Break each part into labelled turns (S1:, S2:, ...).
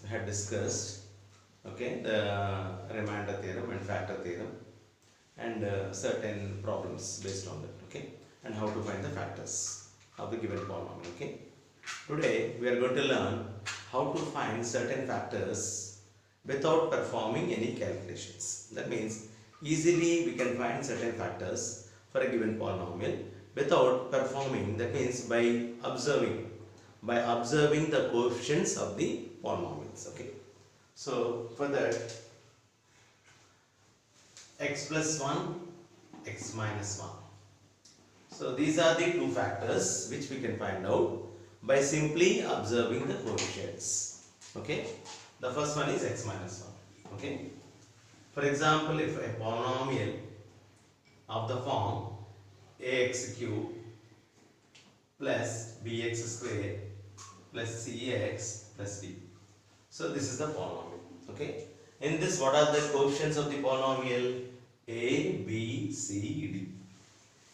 S1: had discussed, okay, the remainder theorem and factor theorem, and certain problems based on that, okay, and how to find the factors of the given polynomial. Okay, today we are going to learn how to find certain factors without performing any calculations. That means easily we can find certain factors for a given polynomial without performing, that means by observing the coefficients of the polynomials. Okay, so for that, x plus 1, x minus 1. So these are the two factors which we can find out by simply observing the coefficients. Okay, the first one is x minus 1. Okay, for example, if a polynomial of the form ax cube plus bx square plus cx plus d. So this is the polynomial. Okay, in this, what are the coefficients of the polynomial? A, B, C, D.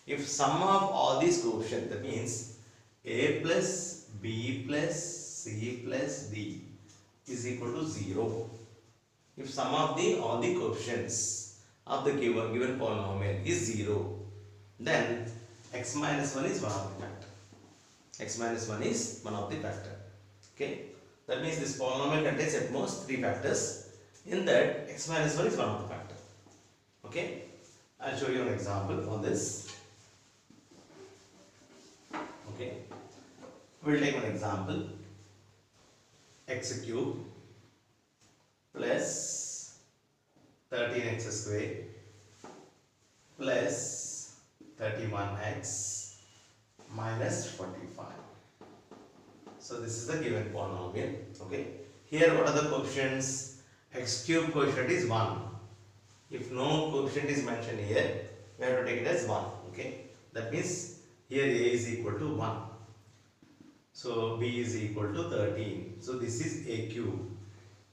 S1: If sum of all these coefficients, that means a plus b plus c plus d is equal to 0. If sum of all the coefficients of the given polynomial is 0, then x minus 1 is one of the factor. X minus 1 is one of the factor. Okay, that means this polynomial contains at most 3 factors. In that, x minus 1 is one of the factor. Okay, I'll show you an example on this. Okay, we'll take one example. X cube plus 13x square plus 31x minus 45. So this is the given polynomial. Okay, here what are the coefficients? X cube coefficient is 1. If no coefficient is mentioned here, we have to take it as 1. Okay, that means here a is equal to 1. So b is equal to 13. So this is a cube,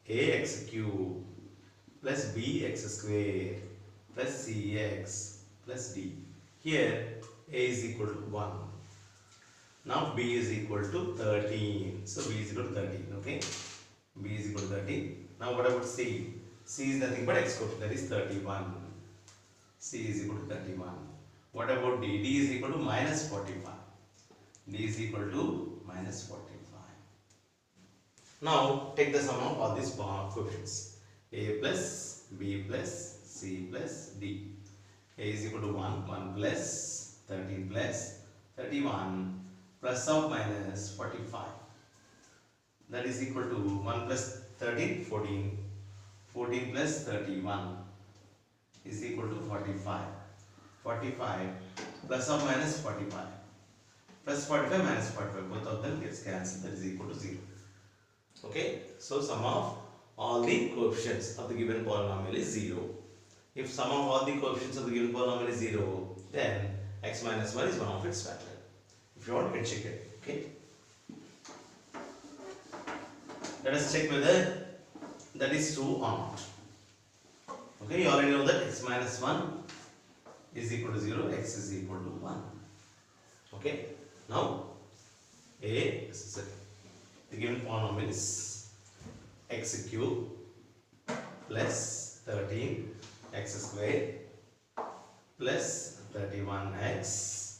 S1: ax cube plus bx square plus cx plus d. Here a is equal to 1. Now b is equal to 13. So b is equal to 13. Okay, b is equal to 13. Now what about c? C is nothing but x coefficient, that is 31. C is equal to 31. What about d? D is equal to minus 45. D is equal to minus 45. Now take the sum of all these coefficients. A plus b plus c plus d. A is equal to 1. 1 plus 13 plus 31 plus of minus 45. That is equal to 1 plus 13, 14. 14 plus 31 is equal to 45. 45 plus or minus 45. Plus 45 minus 45. Both of them gets cancelled. That is equal to 0. Okay. So sum of all the coefficients of the given polynomial is 0. If sum of all the coefficients of the given polynomial is 0, then x minus 1 is one of its factor. If you want, you can check it. Okay. Let us check whether that is true or not. Okay, you already know that x minus 1 is equal to 0, x is equal to 1. Okay, now the given polynomial is x cube plus 13 x square plus 31x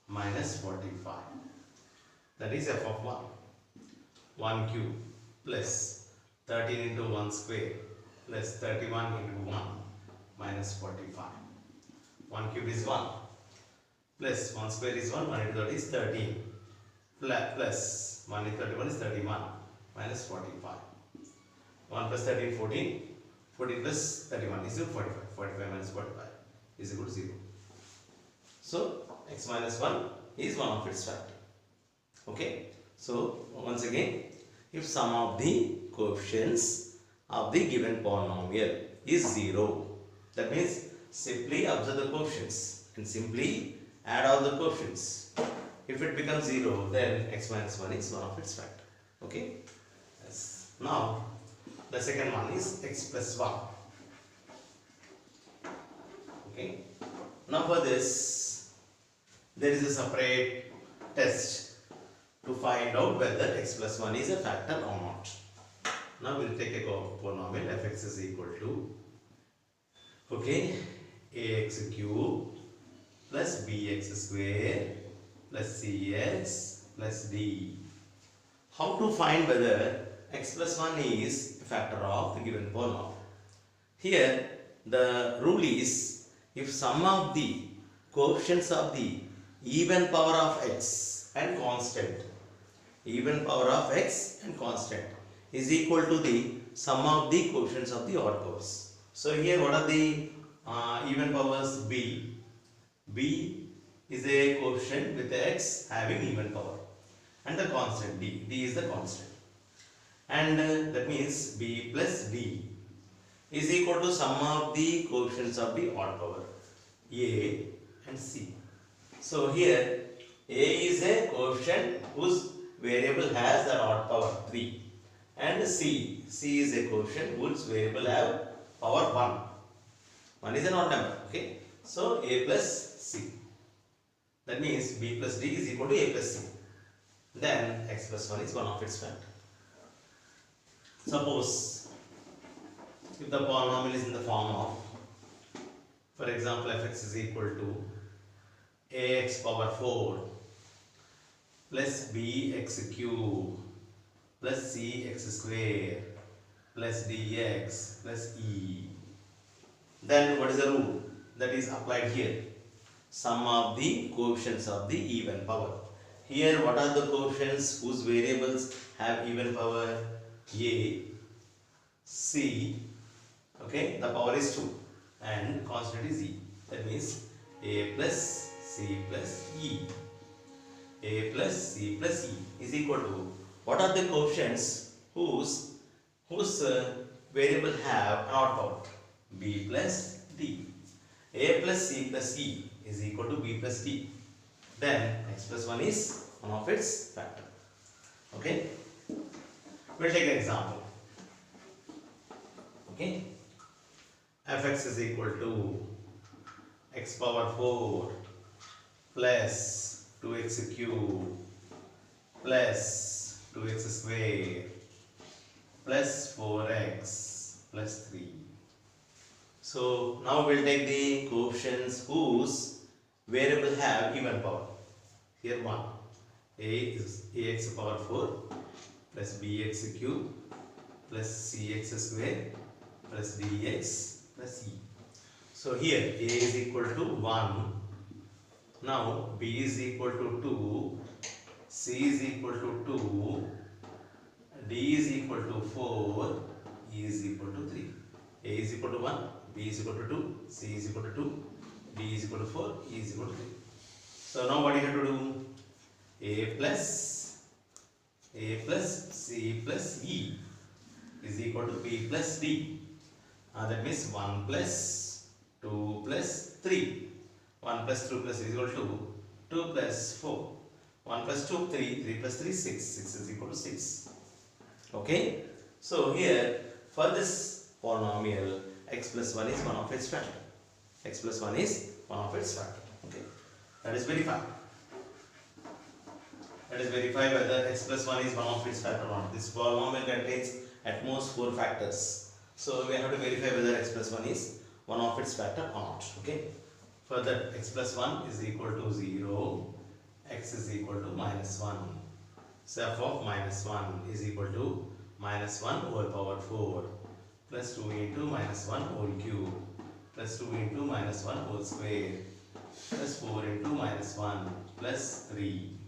S1: minus 45. That is f of 1. 1 cube plus 13 into 1 square plus 31 into 1 minus 45. 1 cube is 1 plus 1 square is 1, 1 into 30 is 13 plus 1 into 31 is 31 minus 45. 1 plus 13, 14. 14 plus 31 is 45. 45 minus 45 is equal to 0. So x minus 1 is one of its factor. Okay. So once again, if sum of the coefficients of the given polynomial is 0, that means simply observe the coefficients and simply add all the coefficients. If it becomes 0, then x minus 1 is one of its factor. Okay. Yes. Now the second one is x plus 1. Okay. Now for this, there is a separate test to find out whether x plus 1 is a factor or not. Now we'll take a polynomial fx is equal to, okay, ax cube plus bx square plus cx plus d. How to find whether x plus 1 is a factor of the given polynomial? Here the rule is, if sum of the coefficients of the even power of x and constant, even power of x and constant is equal to the sum of the coefficients of the odd powers. So here what are the even powers? B is a coefficient with x having even power, and the constant d is the constant, and that means b plus d is equal to sum of the coefficients of the odd power a and c. So here a is a coefficient whose variable has the odd power 3, and c is a coefficient whose variable have power 1. 1 is an odd number, okay? So a plus c. That means b plus d is equal to a plus c. Then x plus 1 is one of its factor. Suppose if the polynomial is in the form of, for example, fx is equal to ax power 4 plus bx cube plus cx square plus dx plus e. Then what is the rule that is applied here? Sum of the coefficients of the even power. Here what are the coefficients whose variables have even power? A, c, okay, the power is 2, and constant is e. That means a plus c plus e. A plus c plus e is equal to, what are the coefficients whose variable have an odd power? B plus d. A plus c plus e is equal to b plus d. Then x plus 1 is one of its factor. Okay, we'll take an example. Okay, fx is equal to x power 4 plus 2x cube plus 2x square plus 4x plus 3. So now we'll take the coefficients whose variable have even power. Here 1, a is ax power 4 plus bx cube plus cx square plus dx plus e. So here a is equal to 1. Now b is equal to 2, c is equal to 2, d is equal to 4, e is equal to 3. A is equal to 1, b is equal to 2, c is equal to 2, d is equal to 4, e is equal to 3. So now what you have to do? A plus c plus e is equal to b plus d. That means 1 plus 2 plus 3. 1 plus 2 plus is equal to 2 plus 4. 1 plus 2, 3. 3 plus 3, 6. 6 is equal to 6. Okay. So here for this polynomial, x plus 1 is one of its factor. X plus 1 is one of its factor. Okay. That is verified. That is verified whether x plus 1 is one of its factor or not. This polynomial contains at most 4 factors. So we have to verify whether x plus 1 is one of its factor or not. Okay. Further, x plus 1 is equal to 0, x is equal to minus 1. So f of minus 1 is equal to minus 1 whole power 4 plus 2 into minus 1 whole cube plus 2 into minus 1 whole square plus 4 into minus 1 plus 3.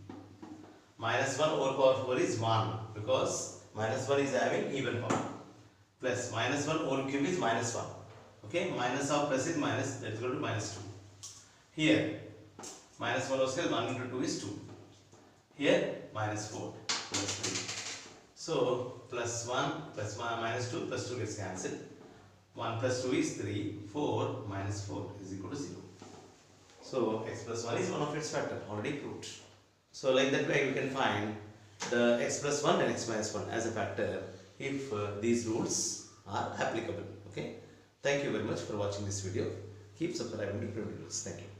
S1: Minus 1 whole power 4 is 1 because minus 1 is having even power, plus minus 1 whole cube is minus 1. Okay, minus of plus is minus, that is equal to minus 2. Here minus 1 whole square, 1 into 2 is 2. Here minus 4 plus 3. So plus 1 plus 1 minus 2 plus 2 gets cancelled. 1 plus 2 is 3. 4 minus 4 is equal to 0. So x plus 1 is one of its factor, already proved. So like that way you can find the x plus 1 and x minus 1 as a factor if these rules are applicable. Okay. Thank you very much for watching this video. Keep subscribing to Praveen Tutorials. Thank you.